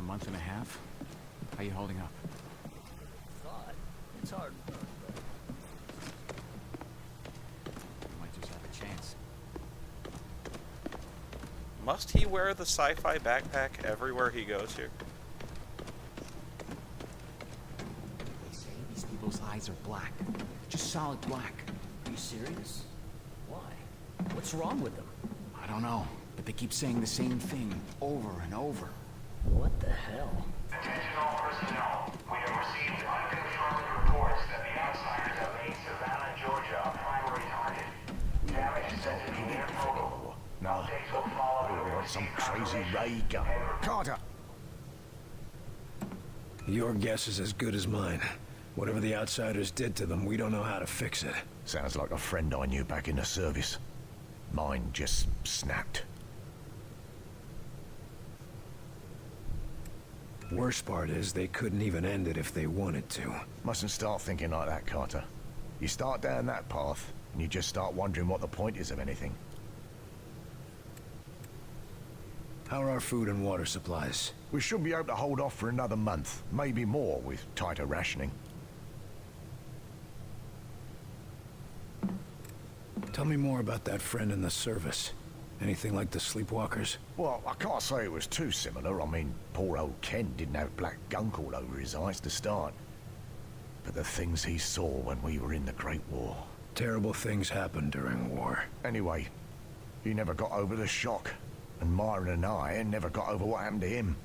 a month and a half. How you holding up? God, it's hard work, but... You might just have a chance. Must he wear the sci-fi backpack everywhere he goes here? They say these people's eyes are black. Just solid black. Are you serious? Why? What's wrong with them? I don't know, but they keep saying the same thing over and over. What the hell? Attention all personnel. We have received unconfirmed reports that the outsiders have made Savannah, Georgia a primary target. Damage is said to be near total. No. Updates will follow. Or some crazy ray gun. Carter! Your guess is as good as mine. Whatever the outsiders did to them, we don't know how to fix it. Sounds like a friend I knew back in the service. Mine just snapped. Worst part is, they couldn't even end it if they wanted to. Mustn't start thinking like that, Carter. You start down that path, and you just start wondering what the point is of anything. How are our food and water supplies? We should be able to hold off for another month, maybe more, with tighter rationing. Tell me more about that friend in the service. Anything like the sleepwalkers? Well, I can't say it was too similar. I mean, poor old Ken didn't have black gunk all over his eyes to start. But the things he saw when we were in the Great War. Terrible things happen during war. Anyway, he never got over the shock. And Myron and I never got over what happened to him.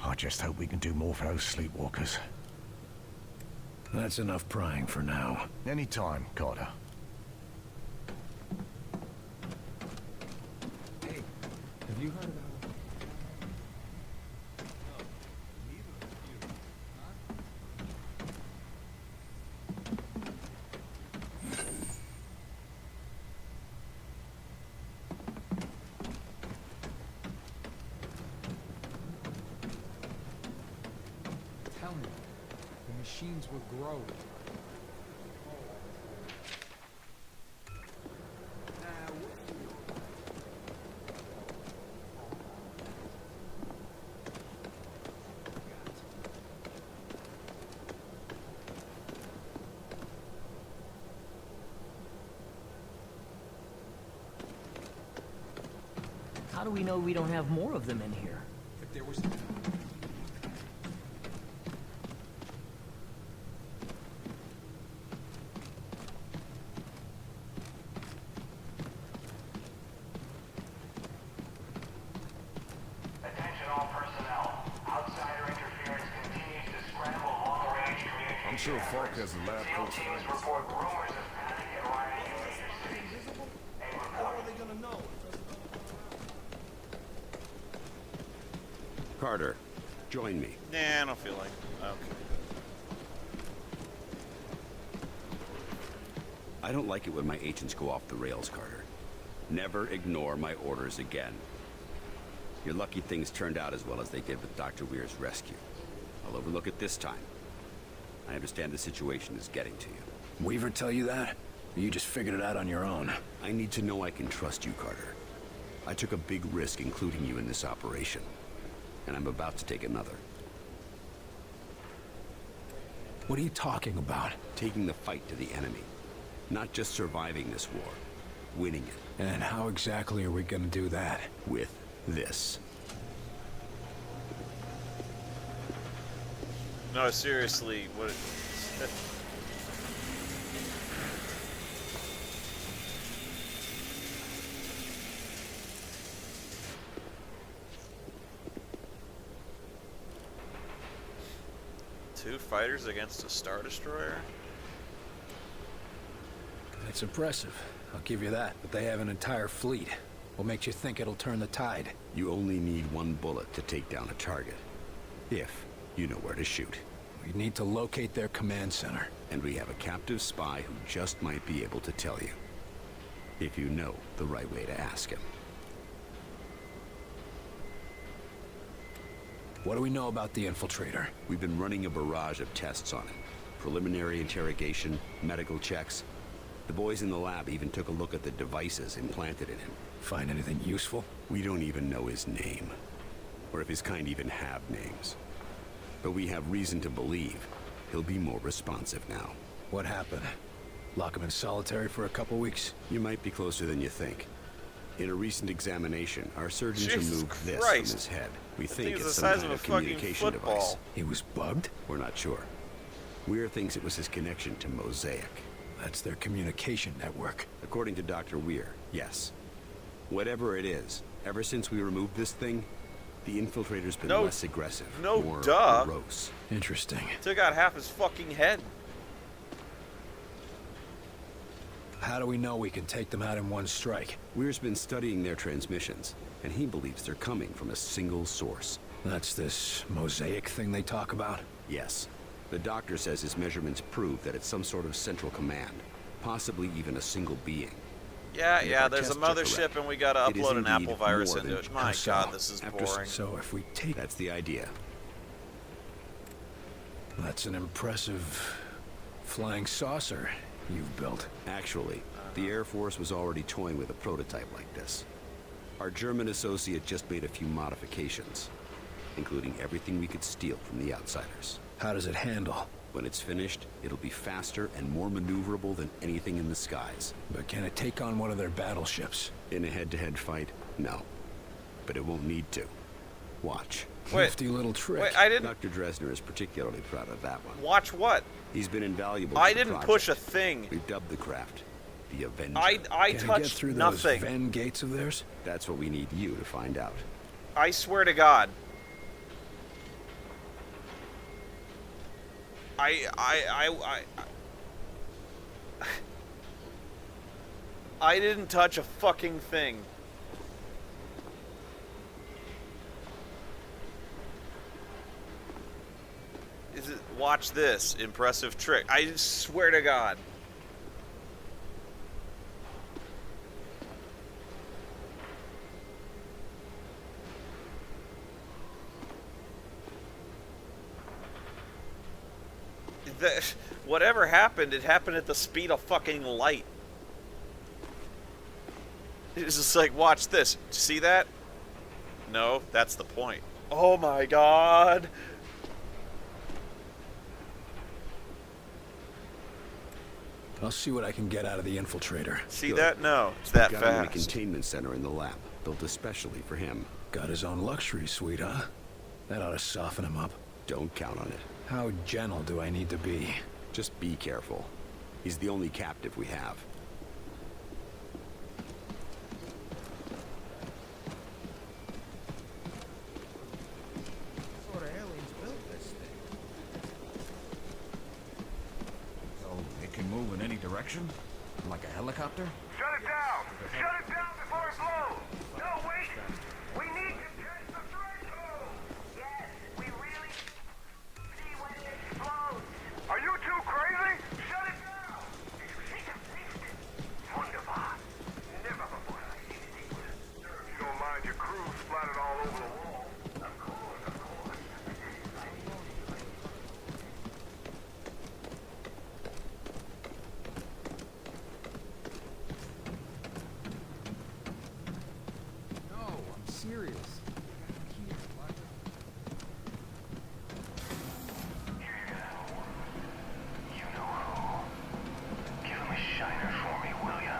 I just hope we can do more for those sleepwalkers. That's enough prying for now. Anytime, Carter. Hey, have you heard about... Tell me, the machines will grow. How do we know we don't have more of them in here? If there was... Attention all personnel. Outsider interference continues to scramble long-range communication. I'm sure Falk has the lab SEAL teams report rumors of panic and rioting in major cities. A report. Carter, join me. Nah, I don't feel like. Okay. I don't like it when my agents go off the rails, Carter. Never ignore my orders again. You're lucky things turned out as well as they did with Dr. Weir's rescue. I'll overlook it this time. I understand the situation is getting to you. Weaver tell you that? Or you just figured it out on your own? I need to know I can trust you, Carter. I took a big risk including you in this operation, and I'm about to take another. What are you talking about? Taking the fight to the enemy. Not just surviving this war, winning it. And how exactly are we gonna do that? With this. No, seriously, what? Two fighters against a Star Destroyer? That's impressive. I'll give you that. But they have an entire fleet. What makes you think it'll turn the tide? You only need one bullet to take down a target. If you know where to shoot. We need to locate their command center. And we have a captive spy who just might be able to tell you. If you know the right way to ask him. What do we know about the infiltrator? We've been running a barrage of tests on him. Preliminary interrogation, medical checks. The boys in the lab even took a look at the devices implanted in him. Find anything useful? We don't even know his name. or if his kind even have names. But we have reason to believe he'll be more responsive now. What happened? Lock him in solitary for a couple weeks? You might be closer than you think. In a recent examination, our surgeons Jesus removed this Christ. from his head. We That think thing's it's the some size kind of of a fucking communication football. device. He was bugged? We're not sure. Weir thinks it was his connection to Mosaic. That's their communication network. According to Dr. Weir, yes. Whatever it is, ever since we removed this thing, the infiltrator's been No- less aggressive, no more duh. morose. Interesting. Took out half his fucking head. How do we know we can take them out in one strike? Weir's been studying their transmissions, and he believes they're coming from a single source. That's this mosaic thing they talk about? Yes. The doctor says his measurements prove that it's some sort of central command, possibly even a single being. Yeah, If yeah, our there's a tests are mothership correct, and we gotta it is upload an indeed Apple virus more than into it. My so? god, this is After boring. So if we take... That's the idea. That's an impressive flying saucer you've built. Actually, the Air Force was already toying with a prototype like this. Our German associate just made a few modifications, including everything we could steal from the outsiders. How does it handle? When it's finished, it'll be faster and more maneuverable than anything in the skies. But can it take on one of their battleships? In a head-to-head fight, no. But it won't need to. Watch. Wait, Nifty little trick. wait, I didn't Dr. Dresner is particularly proud of that one. watch what? He's been invaluable I to the didn't project. push a thing. We've dubbed the craft the Avenger. I Can it get touched through nothing. those Venn gates of theirs? That's what we need you to find out. I swear to God. I didn't touch a fucking thing. Is it? Watch this impressive trick. I swear to God. Whatever happened, it happened at the speed of fucking light. It's just like, watch this. See that? No, that's the point. Oh my god. I'll see what I can get out of the infiltrator. See Good. that? No, it's that Got him in a fast. containment center in the lab, built especially for him. Got his own luxury suite, huh? That ought to soften him up. Don't count on it. How gentle do I need to be? Just be careful. He's the only captive we have. What sort of aliens built this thing? So it can move in any direction? Like a helicopter? Shut it down! Shut it down before it blows! No, wait! We need to test the threshold! Yes, we really see when it explodes! Are you two crazy? Shut it down! Wunderbar! Never before have I seen anything worse. If you don't mind your crew splattered all over the wall. Of course, of course. No, I'm serious. You know who. Give him a shiner for me, will ya?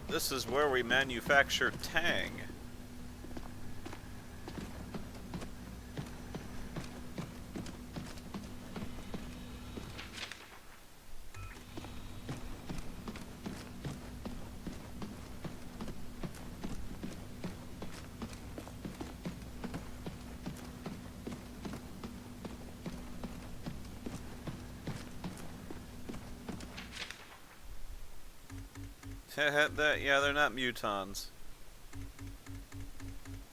This is where we manufacture Tang. Yeah, they're not mutons.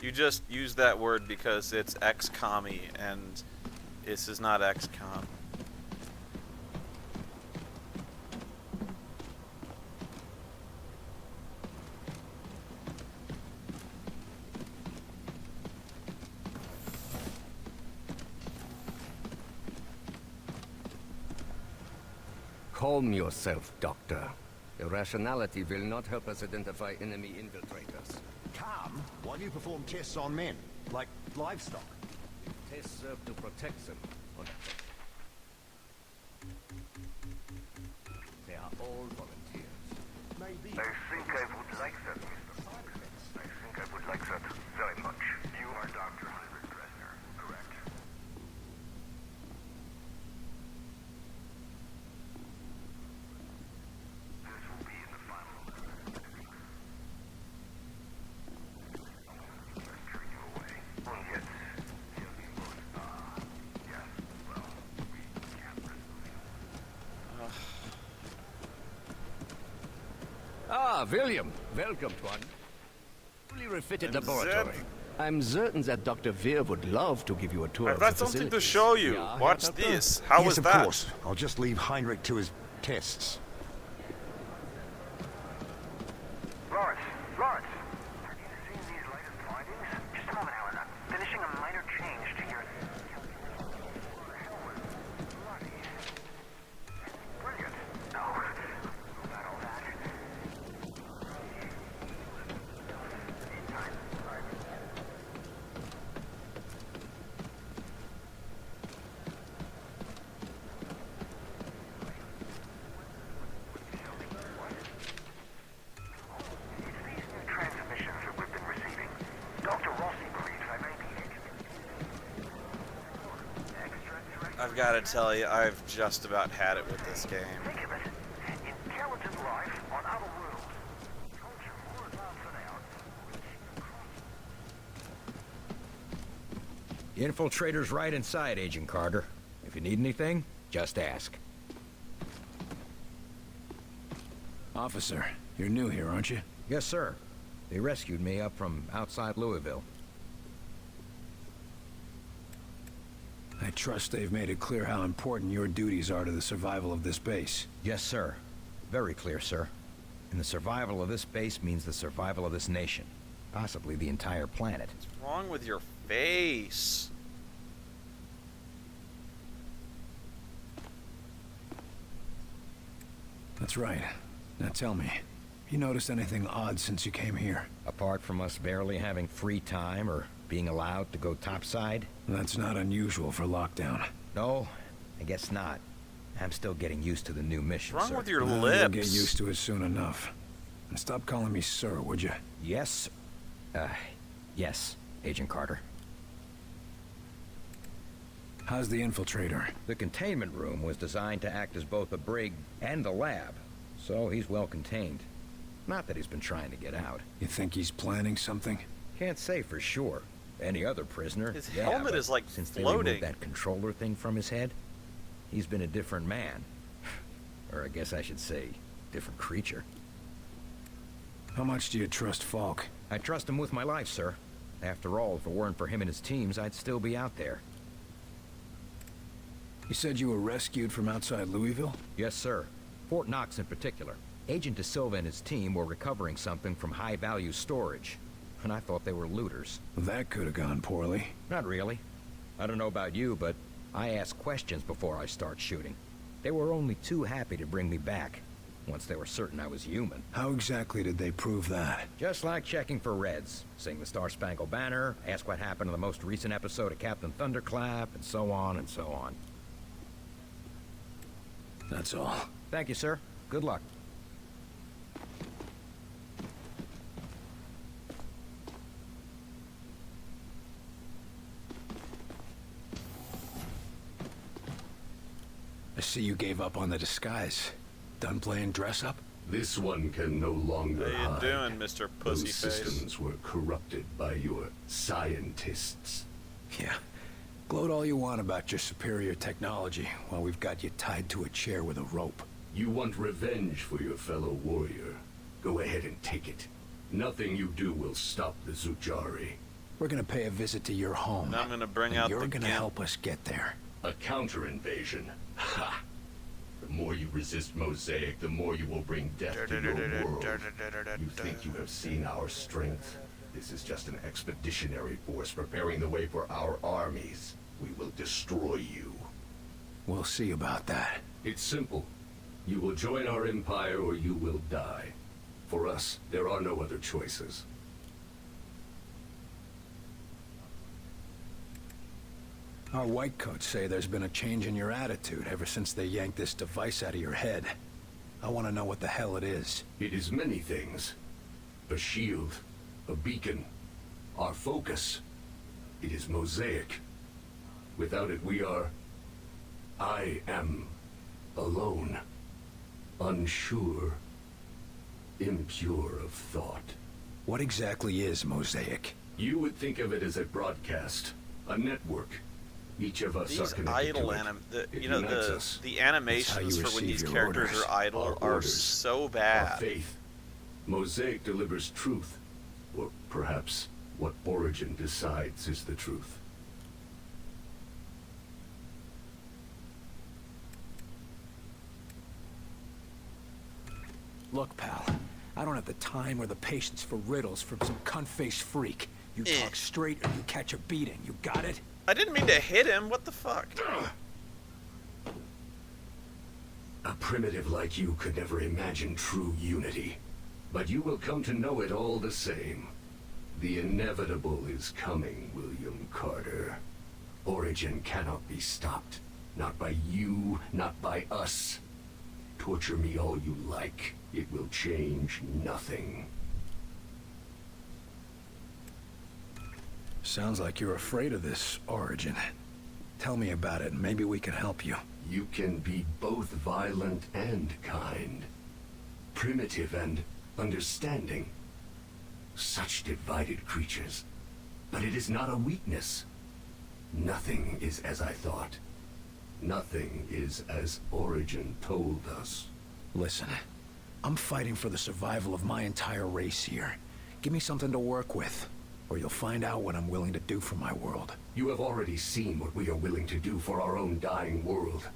You just use that word because it's XCOM-y, and this is not XCOM. Calm yourself, Doctor. Irrationality will not help us identify enemy infiltrators. Calm? Why do you perform tests on men? Like livestock? Tests serve to protect them. They are all volunteers. Maybe. I think I would like that, Mr. Fox. I think I would like that very much. You are Dr. Heinrich Dresner, correct? This will be in the final. Let's turn you away. Oh, yes. He'll be both. Yes. Well, we can't risk moving. Ah, William. Welcome to our fully refitted I'm laboratory. Zed. I'm certain that Dr. Veer would love to give you a tour I've of got the something to facilities. show you. Yeah, Watch Doctor? this. How yes, was of that? course. I'll just leave Heinrich to his tests. Lawrence! Lawrence! Have you seen these latest findings? Just a moment, Alan. I'm finishing a minor change to your... Brilliant. No. About all that. It's these new transmissions that we've been receiving. Dr. Rossi believes I may be I've got to tell you, I've just about had it with this game. Think of it. Intelligent life on other worlds. Culture more advanced than ours. The infiltrator's right inside, Agent Carter. If you need anything, just ask. Officer, you're new here, aren't you? Yes, sir. They rescued me up from outside Louisville. I trust they've made it clear how important your duties are to the survival of this base. Yes, sir. Very clear, sir. And the survival of this base means the survival of this nation. Possibly the entire planet. What's wrong with your face? That's right. Now tell me, you noticed anything odd since you came here? Apart from us barely having free time or being allowed to go topside? That's not unusual for lockdown. No, I guess not. I'm still getting used to the new mission, What's wrong sir. with your Well, lips? You'll get used to it soon enough. And stop calling me sir, would you? Yes. Yes, Agent Carter. How's the infiltrator? The containment room was designed to act as both a brig and a lab, so he's well contained. Not that he's been trying to get out. You think he's planning something? Can't say for sure. Any other prisoner, His yeah, helmet but is like since they floating. removed that controller thing from his head, he's been a different man. Or I guess I should say, different creature. How much do you trust Falk? I trust him with my life, sir. After all, if it weren't for him and his teams, I'd still be out there. You said you were rescued from outside Louisville? Yes, sir. Fort Knox in particular. Agent De Silva and his team were recovering something from high-value storage, and I thought they were looters. That could have gone poorly. Not really. I don't know about you, but I ask questions before I start shooting. They were only too happy to bring me back, once they were certain I was human. How exactly did they prove that? Just like checking for Reds. Sing the Star-Spangled Banner, ask what happened in the most recent episode of Captain Thunderclap, and so on and so on. That's all. Thank you, sir. Good luck. I see you gave up on the disguise. Done playing dress-up? This one can no longer How you hide. doing, Mr. Those Pussyface? systems were corrupted by your scientists. Yeah. Gloat all you want about your superior technology while we've got you tied to a chair with a rope. You want revenge for your fellow warrior. Go ahead and take it. Nothing you do will stop the Zujari. We're gonna pay a visit to your home. And I'm gonna bring and out you're the gonna gimp. help us get there. A counter-invasion. Ha! The more you resist Mosaic, the more you will bring death to your world. You think you have seen our strength? This is just an expeditionary force preparing the way for our armies. We will destroy you. We'll see about that. It's simple. You will join our empire or you will die. For us, there are no other choices. Our whitecoats say there's been a change in your attitude ever since they yanked this device out of your head. I want to know what the hell it is. It is many things. A shield, a beacon, our focus. It is Mosaic. Without it, we are... I am alone, unsure, impure of thought. What exactly is Mosaic? You would think of it as a broadcast, a network. Each of us are connected to it. You know, the animations for when these characters are idle are so bad. Our faith. Mosaic delivers truth, or perhaps what Origin decides is the truth. Look, pal, I don't have the time or the patience for riddles from some cunt-faced freak. You talk straight or you catch a beating. You got it? I didn't mean to hit him. What the fuck? A primitive like you could never imagine true unity. But you will come to know it all the same. The inevitable is coming, William Carter. Origin cannot be stopped. Not by you, not by us. Torture me all you like. It will change nothing. Sounds like you're afraid of this, Origin. Tell me about it, and maybe we can help you. You can be both violent and kind. Primitive and understanding. Such divided creatures. But it is not a weakness. Nothing is as I thought. Nothing is as Origin told us. Listen, I'm fighting for the survival of my entire race here. Give me something to work with, or you'll find out what I'm willing to do for my world. You have already seen what we are willing to do for our own dying world.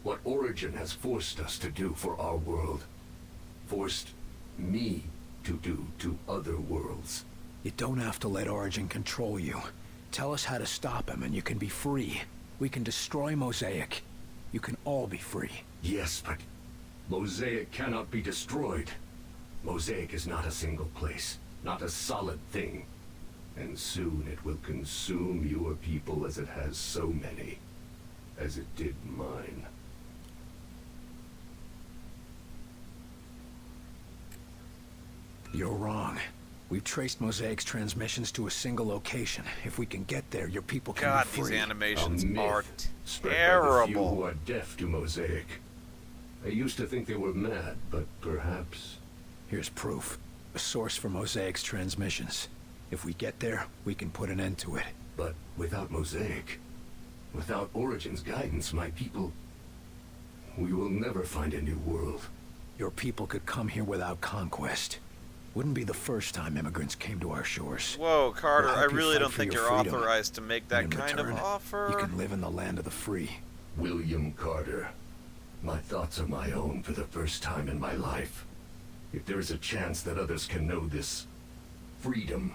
What Origin has forced us to do for our world. Forced me to do to other worlds. You don't have to let Origin control you. Tell us how to stop him and you can be free. We can destroy Mosaic. You can all be free. Yes, but Mosaic cannot be destroyed. Mosaic is not a single place, not a solid thing. And soon it will consume your people as it has so many, as it did mine. You're wrong. We've traced Mosaic's transmissions to a single location. If we can get there, your people can God, be free. these animations are Spread by the few terrible. who are deaf to Mosaic. I used to think they were mad, but perhaps... Here's proof. A source for Mosaic's transmissions. If we get there, we can put an end to it. But without Mosaic, without Origin's guidance, my people... We will never find a new world. Your people could come here without conquest. Wouldn't be the first time immigrants came to our shores. Whoa, Carter, We'll I help you really fight don't for think your you're freedom. authorized to make that In kind of return, offer. You can live in the land of the free. William Carter. My thoughts are my own for the first time in my life. If there is a chance that others can know this freedom,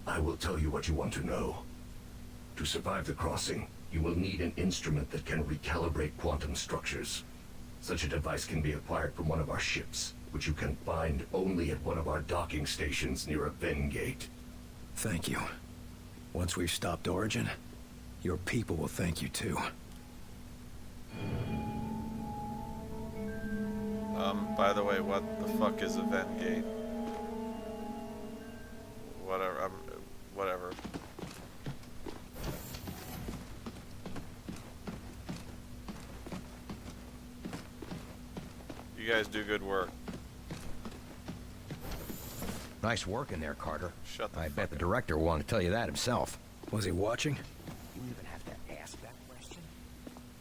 I will tell you what you want to know. To survive the crossing, you will need an instrument that can recalibrate quantum structures. Such a device can be acquired from one of our ships, which you can find only at one of our docking stations near a Ven gate. Thank you. Once we've stopped Origin, your people will thank you too. By the way, what the fuck is a Ven gate? Whatever, whatever. You guys do good work. Nice work in there, Carter. Shut the I fuck bet the up. director will want to tell you that himself. Was he watching? You even have to ask that question?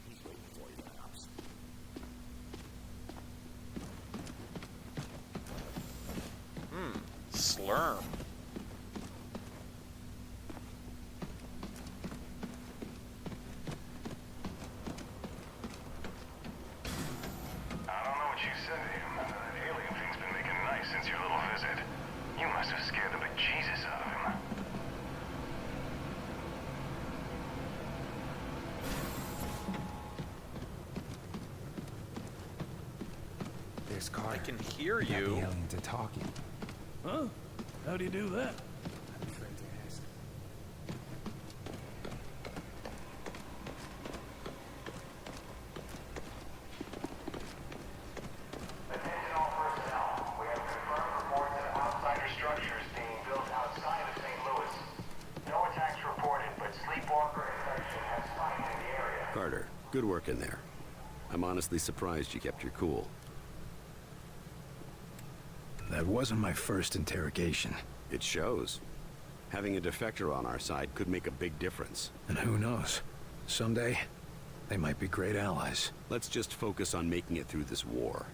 He's waiting for you, Ops. Slurm. I don't know what you said to him, but that alien thing's been making nice since your little visit. You must have scared the bejesus out of him. Thanks, Carter. I can hear Got the you. aliens are talking. Huh? How do you do that? I'm afraid to ask. Attention all personnel. We have confirmed reports of outsider structures being built outside of St. Louis. No attacks reported, but sleepwalker infection has spiked in the area. Carter, good work in there. I'm honestly surprised you kept your cool. That wasn't my first interrogation. It shows. Having a defector on our side could make a big difference. And who knows? Someday, they might be great allies. Let's just focus on making it through this war.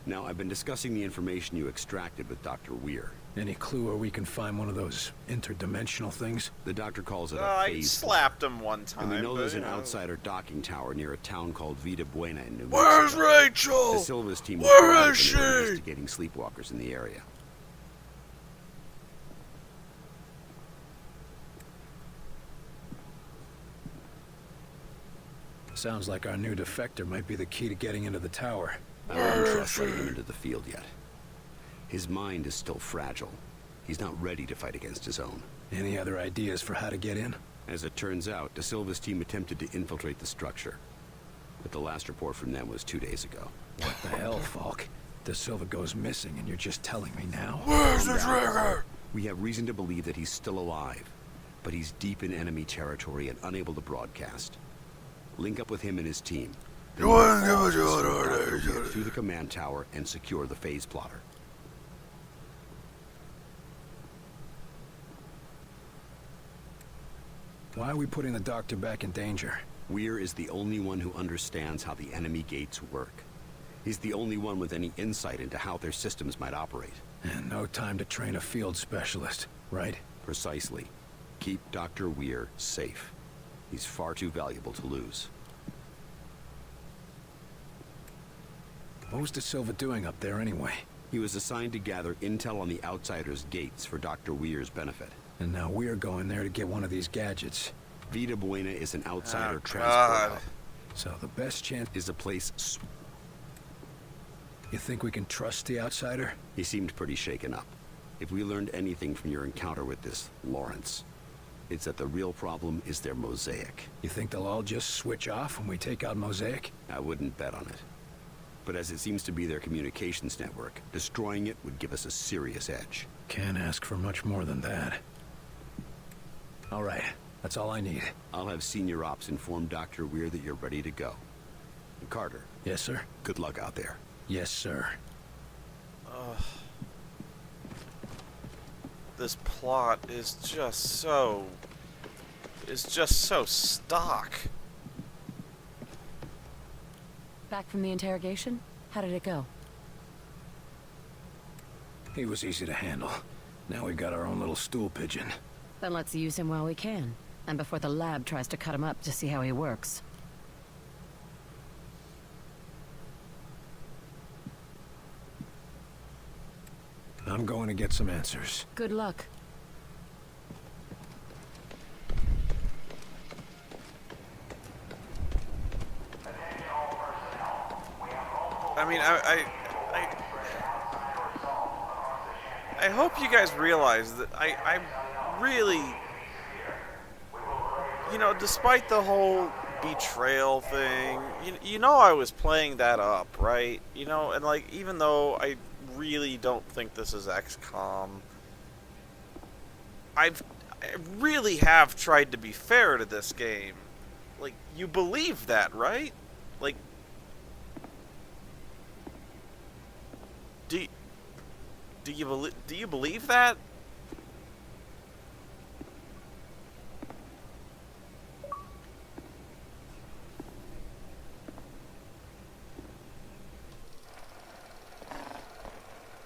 Now, I've been discussing the information you extracted with Dr. Weir. Any clue where we can find one of those interdimensional things? The doctor calls it a I phase. slapped him one time. And we know there's but, an you know. outsider docking tower near a town called Vida Buena in New Where's Mexico. Rachel? The Silva's team was Where involved is in she? investigating sleepwalkers in the area. Sounds like our new defector might be the key to getting into the tower. I wouldn't trust letting him into the field yet. His mind is still fragile. He's not ready to fight against his own. Any other ideas for how to get in? As it turns out, De Silva's team attempted to infiltrate the structure. But the last report from them was 2 days ago. What the hell, Falk? De Silva goes missing and you're just telling me now? Where's the trigger? We have reason to believe that he's still alive, but he's deep in enemy territory and unable to broadcast. Link up with him and his team. Then You wouldn't give us escort your Dr. orders. Weir through the command tower and secure the phase plotter. Why are we putting the doctor back in danger? Weir is the only one who understands how the enemy gates work. He's the only one with any insight into how their systems might operate. And no time to train a field specialist, right? Precisely. Keep Dr. Weir safe. He's far too valuable to lose. What was De Silva doing up there anyway? He was assigned to gather intel on the Outsider's gates for Dr. Weir's benefit. And now we're going there to get one of these gadgets. Vida Buena is an outsider Oh, transport God. hub. So the best chance... Is a place... You think we can trust the outsider? He seemed pretty shaken up. If we learned anything from your encounter with this Lawrence, it's that the real problem is their mosaic. You think they'll all just switch off when we take out Mosaic? I wouldn't bet on it. But as it seems to be their communications network, destroying it would give us a serious edge. Can't ask for much more than that. All right, that's all I need. I'll have Senior Ops inform Dr. Weir that you're ready to go. And Carter, Yes, sir? good luck out there. Yes, sir. This plot is just so stock. Back from the interrogation? How did it go? He was easy to handle. Now we've got our own little stool pigeon. Then let's use him while we can. And before the lab tries to cut him up to see how he works. I'm going to get some answers. Good luck. I mean, I hope you guys realize that I really, you know, despite the whole betrayal thing, you know I was playing that up, right? You know, and like, even though I really don't think this is XCOM, I really have tried to be fair to this game. Like, you believe that, right? Like, do you believe that?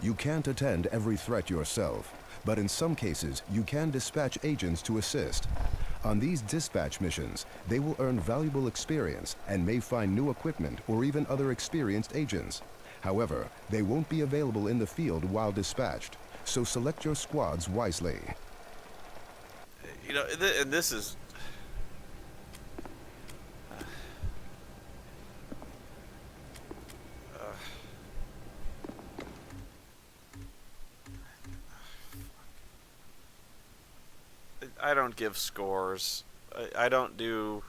You can't attend every threat yourself, but in some cases, you can dispatch agents to assist. On these dispatch missions, they will earn valuable experience and may find new equipment or even other experienced agents. However, they won't be available in the field while dispatched, so select your squads wisely. You know, and this is... don't give scores. I don't do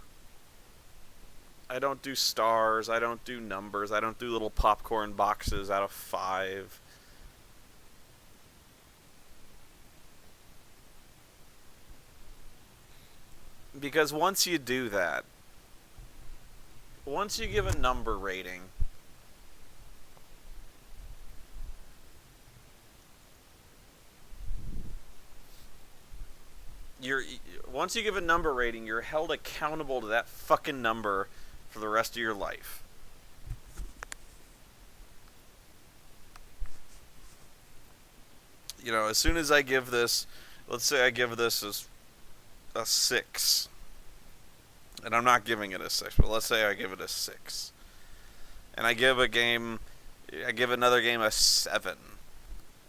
stars. I don't do numbers. I don't do little popcorn boxes out of 5. Because once you do that, once you give a number rating, once you give a number rating, you're held accountable to that fucking number for the rest of your life. You know, as soon as I give this, let's say I give this as a 6, and I'm not giving it a 6, but let's say I give it a 6, and I give another game a 7,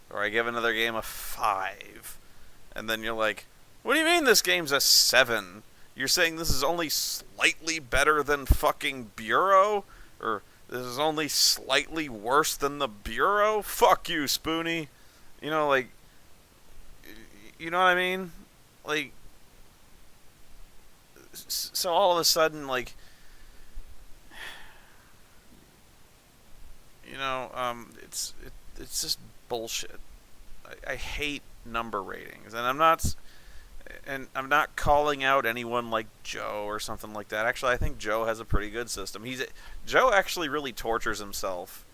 or I give another game a 5, and then you're like, what do you mean this game's a 7? You're saying this is only slightly better than fucking Bureau? Or this is only slightly worse than the Bureau? Fuck you, Spoony. You know, like, you know what I mean? Like, so all of a sudden, like, you know, it's just bullshit. I hate number ratings, and I'm not calling out anyone like Joe or something like that. Actually, I think Joe has a pretty good system. Joe actually really tortures himself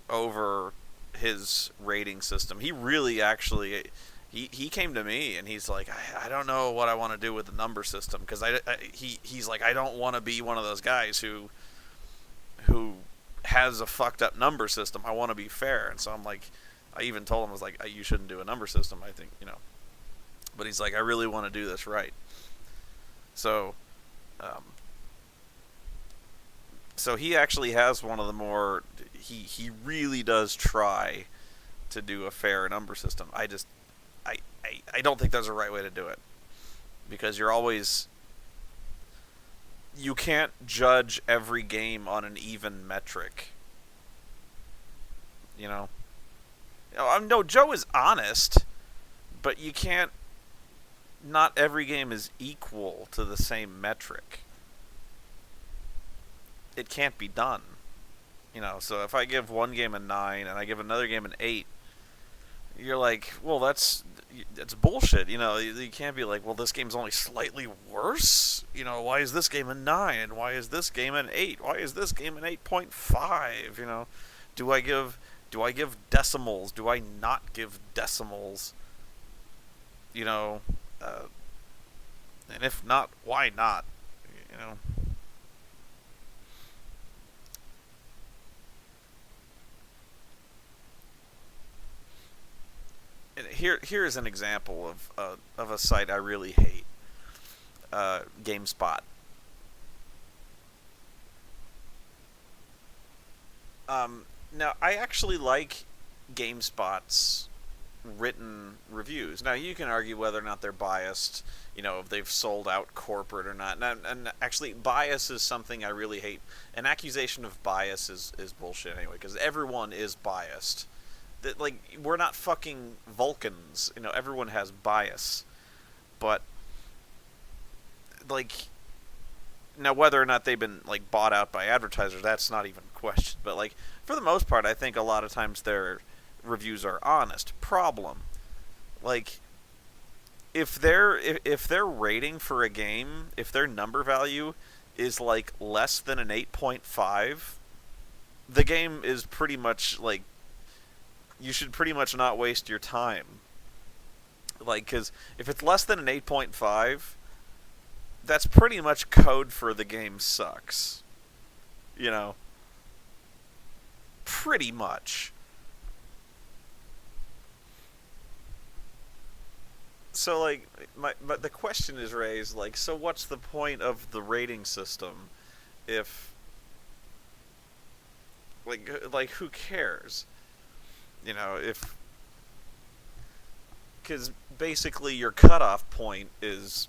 over his rating system. He really actually he came to me and he's like, I don't know what I want to do with the number system, because he's like, I don't want to be one of those guys who has a fucked up number system. I want to be fair. And so I'm like, I even told him, I was like, you shouldn't do a number system. I think, you know. But he's like, I really want to do this right. So, so he actually has one of the more. He really does try to do a fair number system. I don't think there's a right way to do it, because you can't judge every game on an even metric. You know. No, Joe is honest, but you can't. Not every game is equal to the same metric. It can't be done. You know, so if I give one game a 9 and I give another game an 8, you're like, well, that's bullshit. You know, you can't be like, well, this game's only slightly worse. You know, why is this game a 9 and why is this game an 8? Why is this game an 8.5? You know, do I give decimals? Do I not give decimals? You know, and if not, why not? You know. And here's an example of a site I really hate. GameSpot. Now I actually like GameSpot's written reviews. Now you can argue whether or not they're biased, you know, if they've sold out corporate or not. And actually, bias is something I really hate. An accusation of bias is bullshit anyway, because everyone is biased. That, like, we're not fucking Vulcans, you know. Everyone has bias, but like, now whether or not they've been like bought out by advertisers, that's not even a question. But like, for the most part, I think a lot of times their reviews are honest. Problem, like, if their rating for a game, if their number value is like less than an 8.5, the game is pretty much like, you should pretty much not waste your time. Like, because if it's less than an 8.5, that's pretty much code for the game sucks. You know? Pretty much. So, like, but the question is raised, like, so what's the point of the rating system if, like who cares? You know, if, because basically your cutoff point is